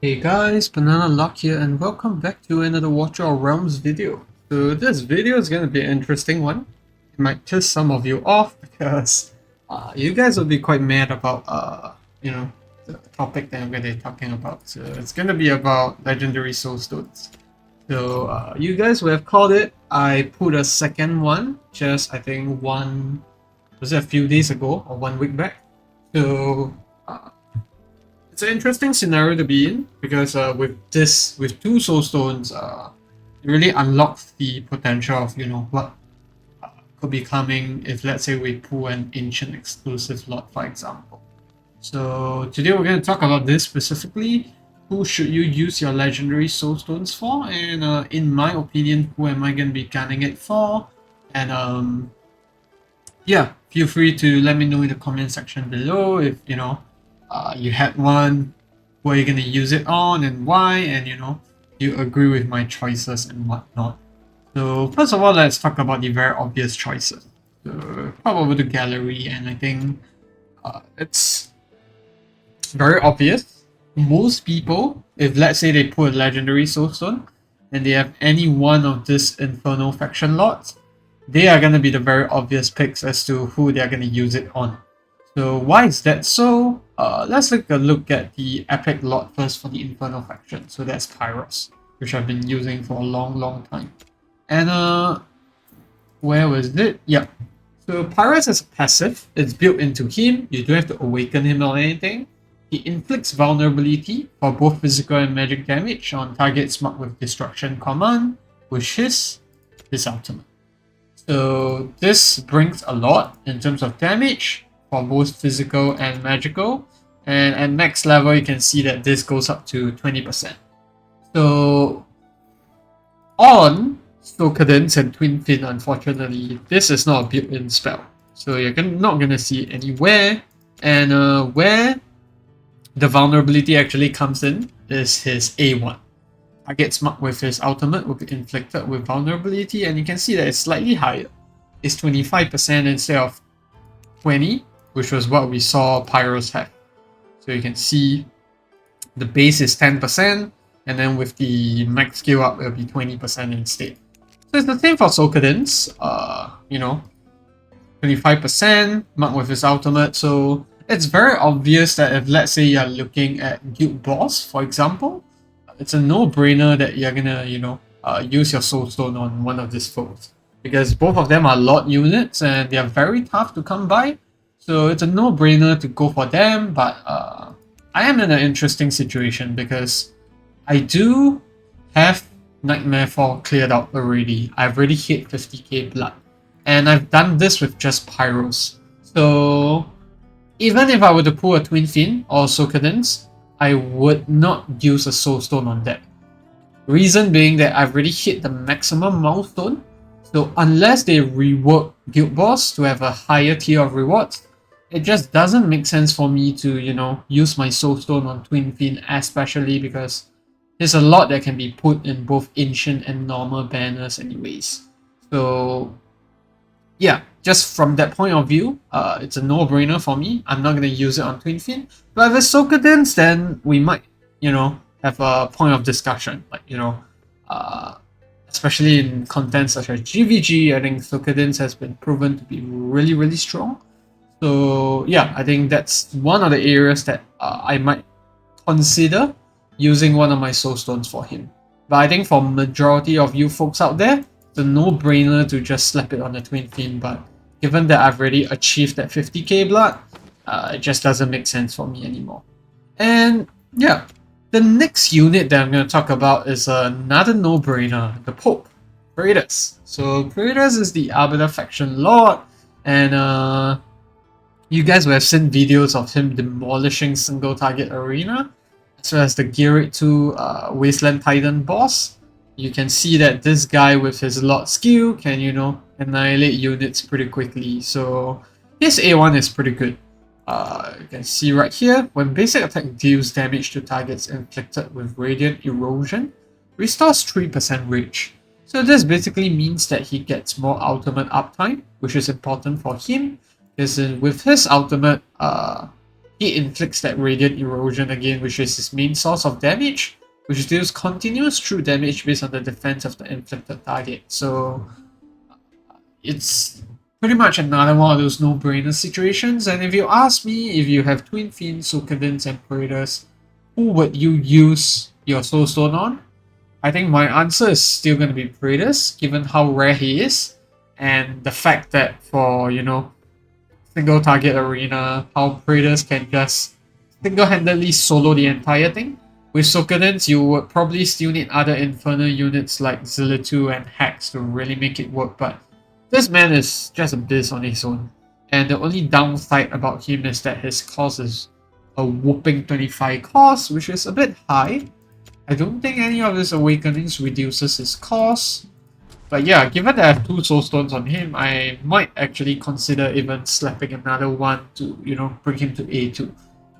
Hey guys, Banana Lock here and welcome back to another Watcher of Realms video. So this video is going to be an interesting one. It might piss some of you off because you guys will be quite mad about the topic that I'm going to be talking about. So it's going to be about Legendary Soulstones. So you guys will have called it. I put a second one just I think was it a few days ago or 1 week back. So it's an interesting scenario to be in because with two soulstones, it really unlocks the potential of what could be coming if, let's say, we pull an ancient exclusive lot, for example. So today we're going to talk about this specifically. Who should you use your legendary soulstones for? And in my opinion, who am I going to be gunning it for? And yeah, feel free to let me know in the comment section below if you had one, what are you gonna use it on and why, and you agree with my choices and whatnot. So first of all, let's talk about the very obvious choices. So pop over to gallery, and I think it's very obvious. Most people, if let's say they put a legendary soulstone and they have any one of this infernal faction lots, they are gonna be the very obvious picks as to who they are gonna use it on. So why is that so? Let's take a look at the epic lot first for the Infernal faction. So that's Pyros, which I've been using for a long time. And where was it? Yeah. So Pyros is a passive. It's built into him. You don't have to awaken him or anything. He inflicts vulnerability for both physical and magic damage on targets marked with Destruction Command, which is his ultimate. So this brings a lot in terms of damage for both physical and magical. And at max level, you can see that this goes up to 20%. So on Stokadens and Twin Fin, unfortunately, this is not a built-in spell. So you're not going to see it anywhere. And where the vulnerability actually comes in is his A1. Targets marked with his ultimate will be inflicted with vulnerability, and you can see that it's slightly higher. It's 25% instead of 20, which was what we saw Pyros have. So you can see the base is 10%, and then with the max skill up, it'll be 20% instead. So it's the same for Soulstone, 25% marked with his ultimate. So it's very obvious that if, let's say, you're looking at Guild Boss, for example, it's a no-brainer that you're gonna, use your Soulstone on one of these folks. Because both of them are lot units and they are very tough to come by. So it's a no-brainer to go for them, but I am in an interesting situation because I do have Nightmare Fall cleared out already. I've already hit 50k blood. And I've done this with just Pyros. So even if I were to pull a Twin Fin or Soulstone, I would not use a Soulstone on that. Reason being that I've already hit the maximum milestone. So unless they rework Guild Boss to have a higher tier of rewards, it just doesn't make sense for me to, use my Soulstone on Twin Fin, especially because there's a lot that can be put in both ancient and normal banners anyways. So yeah, just from that point of view, it's a no-brainer for me. I'm not going to use it on Twin Fin. But if it's Soulstone, then we might, have a point of discussion. Like, especially in content such as GVG, I think Soulstone has been proven to be really strong. So yeah, I think that's one of the areas that I might consider using one of my Soulstones for him. But I think for majority of you folks out there, it's a no-brainer to just slap it on the Twin Fin. But given that I've already achieved that 50k blood, it just doesn't make sense for me anymore. And yeah, the next unit that I'm going to talk about is another no-brainer, the Pope, Kratos. So Kratos is the Arbiter faction lord, and you guys will have seen videos of him demolishing single target arena, as well as the Gear 2 Wasteland Titan boss. You can see that this guy with his lot skill can, annihilate units pretty quickly. So his A1 is pretty good. You can see right here, when basic attack deals damage to targets inflicted with Radiant Erosion, restores 3% rage. So this basically means that he gets more ultimate uptime, which is important for him, because with his ultimate, he inflicts that Radiant Erosion again, which is his main source of damage, which deals continuous true damage based on the defense of the inflicted target. So it's pretty much another one of those no-brainer situations. And if you ask me, if you have Twin Fiends, Soulcadins, and Praetors, who would you use your Soulstone on? I think my answer is still going to be Praetors, given how rare he is, and the fact that for, you know, single target arena, how Praetors can just single-handedly solo the entire thing. With Soulcadins, you would probably still need other Infernal units like Zilitu and Hex to really make it work, but this man is just a beast on his own. And the only downside about him is that his cost is a whooping 25 cost, which is a bit high. I don't think any of his awakenings reduces his cost. But yeah, given that I have 2 Soulstones on him, I might actually consider even slapping another one to, you know, bring him to A2.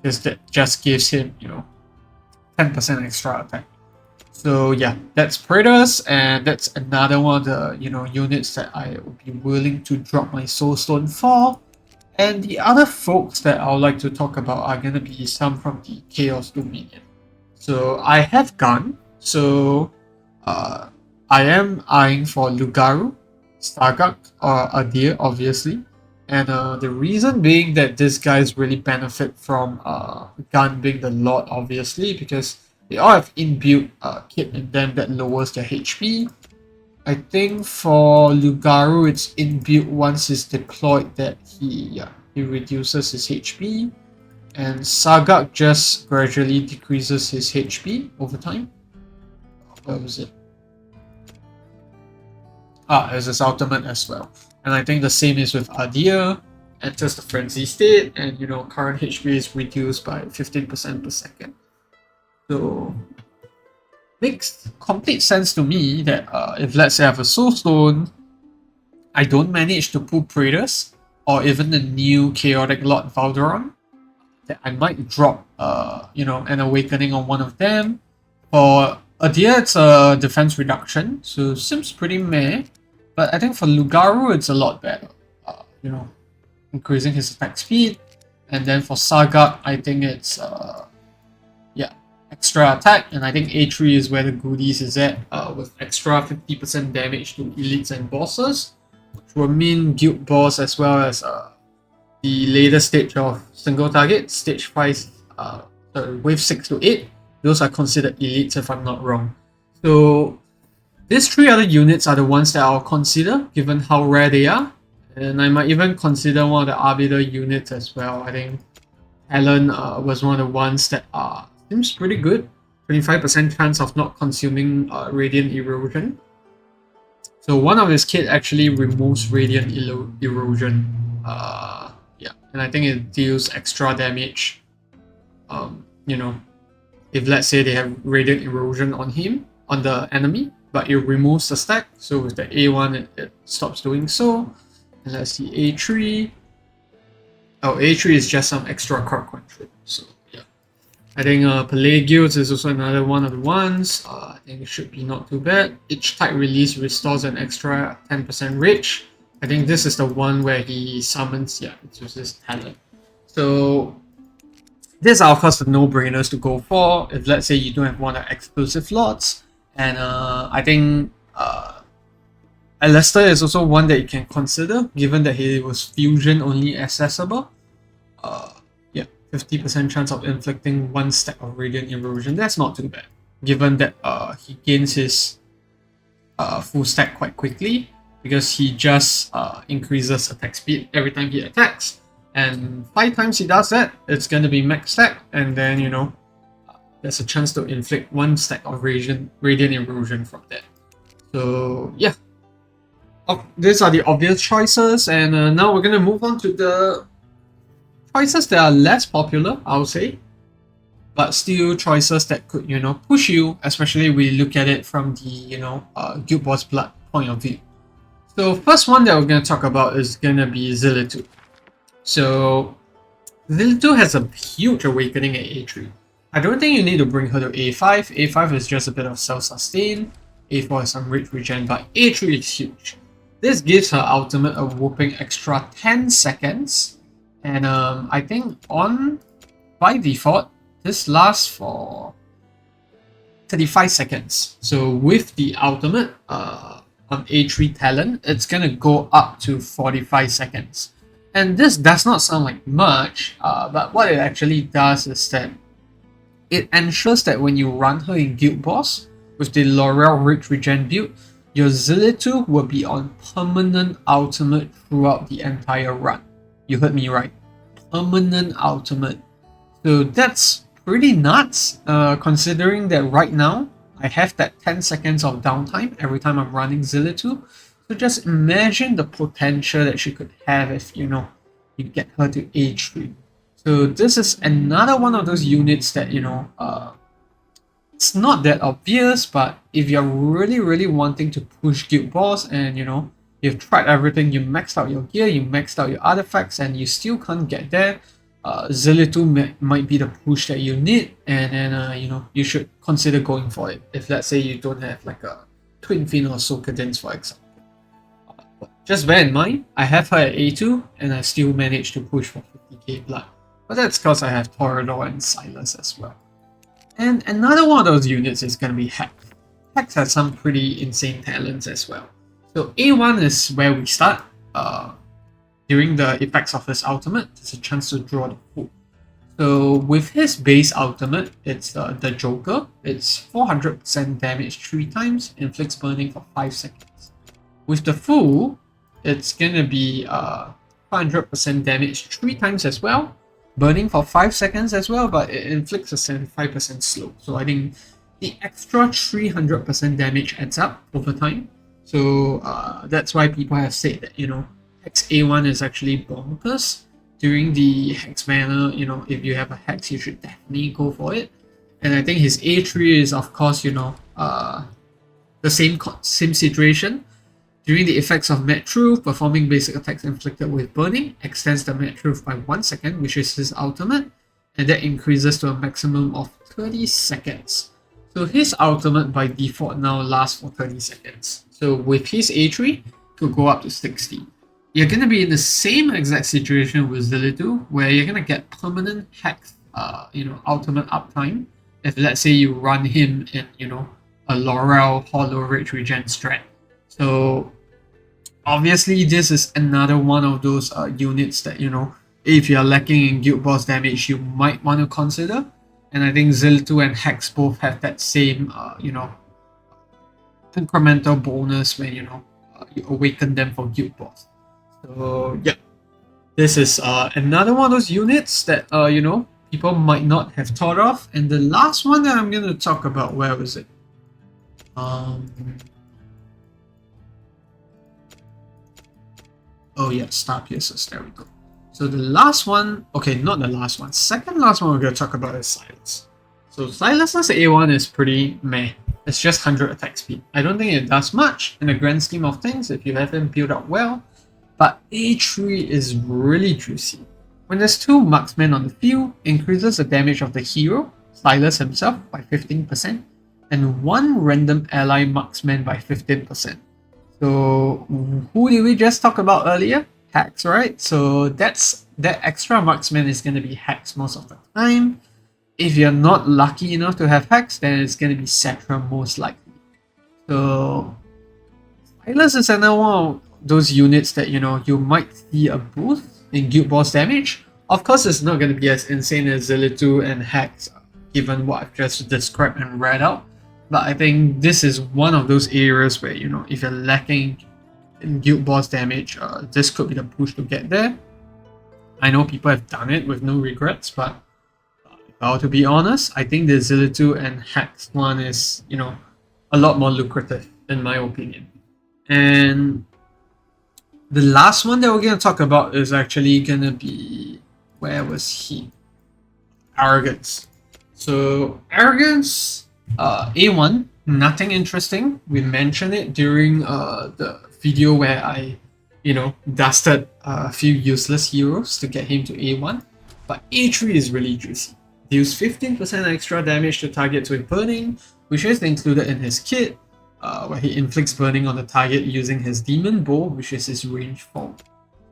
Because that just gives him, you know, 10% extra attack. So yeah, that's Praetors, and that's another one of the, you know, units that I would be willing to drop my Soulstone for. And the other folks that I would like to talk about are going to be some from the Chaos Dominion. So I have Gun, so I am eyeing for Lugaru, Stargak, or Adir, obviously. And the reason being that these guys really benefit from Gun being the Lord, obviously, because they all have inbuilt kit in them that lowers their HP. I think for Lugaru, it's inbuilt once it's deployed that he reduces his HP. And Sargak just gradually decreases his HP over time. Where was it? There's his ultimate as well. And I think the same is with Adir. Enters the frenzy state, and you know, current HP is reduced by 15% per second. So makes complete sense to me that if let's say I have a Soulstone, I don't manage to pull Praetors or even the new Chaotic Lord Valderon, that I might drop you know, an awakening on one of them. For Adir, it's a defense reduction, so seems pretty meh. But I think for Lugaru, it's a lot better. You know, increasing his attack speed. And then for Sargak, I think it's extra attack, and I think A3 is where the goodies is at, with extra 50% damage to elites and bosses, which will mean guild boss as well as the later stage of single target, stage 5, wave 6 to 8. Those are considered elites if I'm not wrong. So these 3 other units are the ones that I'll consider, given how rare they are. And I might even consider one of the Arbiter units as well. I think Helen was one of the ones that seems pretty good. 25% chance of not consuming Radiant Erosion. So one of his kit actually removes Radiant Erosion. Yeah, and I think it deals extra damage. You know, if let's say they have Radiant Erosion on him, on the enemy, but it removes the stack. So with the A1, it stops doing so. And let's see, A3. Oh, A3 is just some extra card control. So yeah, I think Pelagios is also another one of the ones. I think it should be not too bad. Each type release restores an extra 10% rage. I think this is the one where he summons, yeah, it's just his talent. So these are of course the no-brainers to go for if let's say you don't have one of the exclusive lots. And I think Alistair is also one that you can consider, given that he was fusion only accessible. Yeah, 50% chance of inflicting 1 stack of Radiant Erosion. That's not too bad, given that he gains his full stack quite quickly, because he just increases attack speed every time he attacks. And 5 times he does that, it's going to be max stack, and then, you know, there's a chance to inflict 1 stack of Radiant Erosion from that. So yeah, these are the obvious choices, and now we're going to move on to the choices that are less popular, I would say, but still choices that could, you know, push you, especially if we look at it from the, you know, Guild Boss Blood point of view. So first one that we're going to talk about is going to be Zilitu. So Zilitu has a huge awakening at A3. I don't think you need to bring her to A5. A5 is just a bit of self-sustain. A4 is some rage regen, but A3 is huge. This gives her ultimate a whooping extra 10 seconds. And I think on by default, this lasts for 35 seconds. So with the ultimate on A3 talent, it's gonna go up to 45 seconds. And this does not sound like much, but what it actually does is that it ensures that when you run her in Guild Boss with the Laurel Ridge Regen build, your Zilitu will be on permanent ultimate throughout the entire run. You heard me right. Permanent ultimate. So that's pretty nuts, considering that right now I have that 10 seconds of downtime every time I'm running Zilitu. So just imagine the potential that she could have if, you know, you get her to A3. So this is another one of those units that, you know, it's not that obvious, but if you're really wanting to push Guild Boss and, you know, you've tried everything, you maxed out your gear, you maxed out your artifacts, and you still can't get there, Zilitu might be the push that you need, and then, you know, you should consider going for it if, let's say, you don't have like a Twin Fin or Soul Cadence, for example. Just bear in mind, I have her at A2, and I still managed to push for 50k blood. But that's because I have Torador and Silas as well. And another one of those units is going to be Hex. Hex has some pretty insane talents as well. So A1 is where we start. During the effects of his ultimate, there's a chance to draw the Fool. So with his base ultimate, it's the Joker. It's 400% damage 3 times, inflicts burning for 5 seconds. With the Fool, it's going to be 500% damage 3 times as well, burning for 5 seconds as well, but it inflicts a 75% slow. So I think the extra 300% damage adds up over time. So that's why people have said that, you know, Hex A1 is actually bonkers. During the Hex banner, you know, if you have a Hex, you should definitely go for it. And I think his A3 is, of course, you know, the same situation. During the effects of Mad Truth, performing basic attacks inflicted with burning extends the Mad Truth by 1 second, which is his ultimate, and that increases to a maximum of 30 seconds. So his ultimate by default now lasts for 30 seconds. So with his A3, it could go up to 60. You're going to be in the same exact situation with Zilitu, where you're going to get permanent Hex, you know, ultimate uptime. If, let's say, you run him in, you know, a Laurel Hollow Ridge Regen strat. So obviously this is another one of those units that, you know, if you're lacking in Guild Boss damage, you might want to consider. And I think Zilitu and Hex both have that same, you know, incremental bonus when, you know, you awaken them for Guild Boss. So yeah, this is another one of those units that, you know, people might not have thought of. And the last one that I'm going to talk about, where was it? Oh yeah, Star Piercers, there we go. So the last one, okay, not the last one, second last one we're going to talk about is Silas. So Silas's A1 is pretty meh. It's just 100 attack speed. I don't think it does much in the grand scheme of things if you have him built up well, but A3 is really juicy. When there's 2 marksmen on the field, increases the damage of the hero, Silas himself, by 15%, and 1 random ally marksman by 15%. So who did we just talk about earlier? Hex, right? So that extra marksman is going to be Hex most of the time. If you're not lucky enough to have Hex, then it's going to be Cetra most likely. So Silas is another one of those units that, you know, you might see a boost in Guild Boss damage. Of course, it's not going to be as insane as Zilitu and Hex, given what I've just described and read out. But I think this is one of those areas where, you know, if you're lacking in Guild Boss damage, this could be the push to get there. I know people have done it with no regrets, but if I were to be honest, I think the Zilitu and Hex one is, you know, a lot more lucrative in my opinion. And the last one that we're going to talk about is actually going to be, where was he? Arrogance. So Arrogance, A1, nothing interesting. We mentioned it during the video where I, you know, dusted a few useless heroes to get him to A1. But A3 is really juicy. Deals 15% extra damage to targets with burning, which is included in his kit, where he inflicts burning on the target using his demon bow, which is his range form.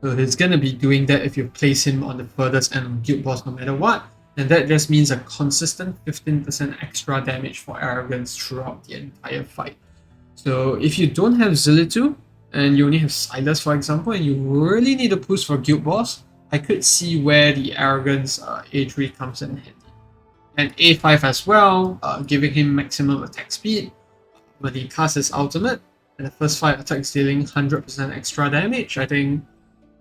So he's gonna be doing that if you place him on the furthest end of Guild Boss no matter what. And that just means a consistent 15% extra damage for Arrogance throughout the entire fight. So if you don't have Zilitu, and you only have Silas, for example, and you really need a boost for Guild Boss, I could see where the Arrogance A3 comes in handy. And A5 as well, giving him maximum attack speed. When he casts his ultimate, and the first 5 attacks dealing 100% extra damage, I think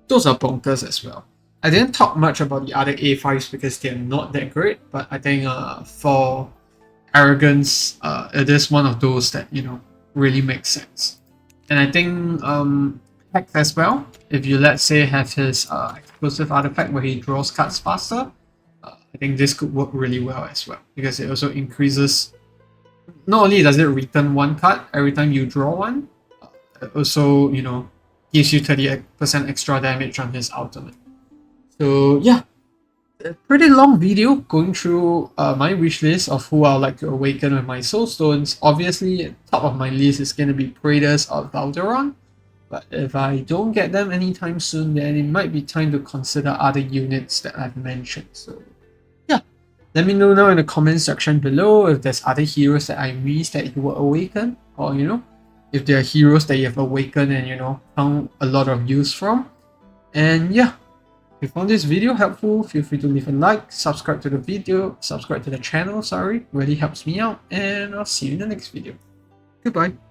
those are bonkers as well. I didn't talk much about the other A5s because they're not that great, but I think for Arrogance, it is one of those that, really makes sense. And I think Hex as well, if you let's say have his explosive artifact where he draws cards faster, I think this could work really well as well, because it also increases, not only does it return one card every time you draw one, it also, gives you 30% extra damage on his ultimate. So yeah, a pretty long video going through my wish list of who I'd like to awaken with my Soulstones. Obviously, top of my list is going to be Praetors of Valderon, but if I don't get them anytime soon, then it might be time to consider other units that I've mentioned. So yeah, let me know now in the comment section below if there's other heroes that I missed that you will awaken, or if there are heroes that you have awakened and found a lot of use from. And yeah, if you found this video helpful, feel free to leave a like, subscribe to the channel, really helps me out, and I'll see you in the next video. Goodbye.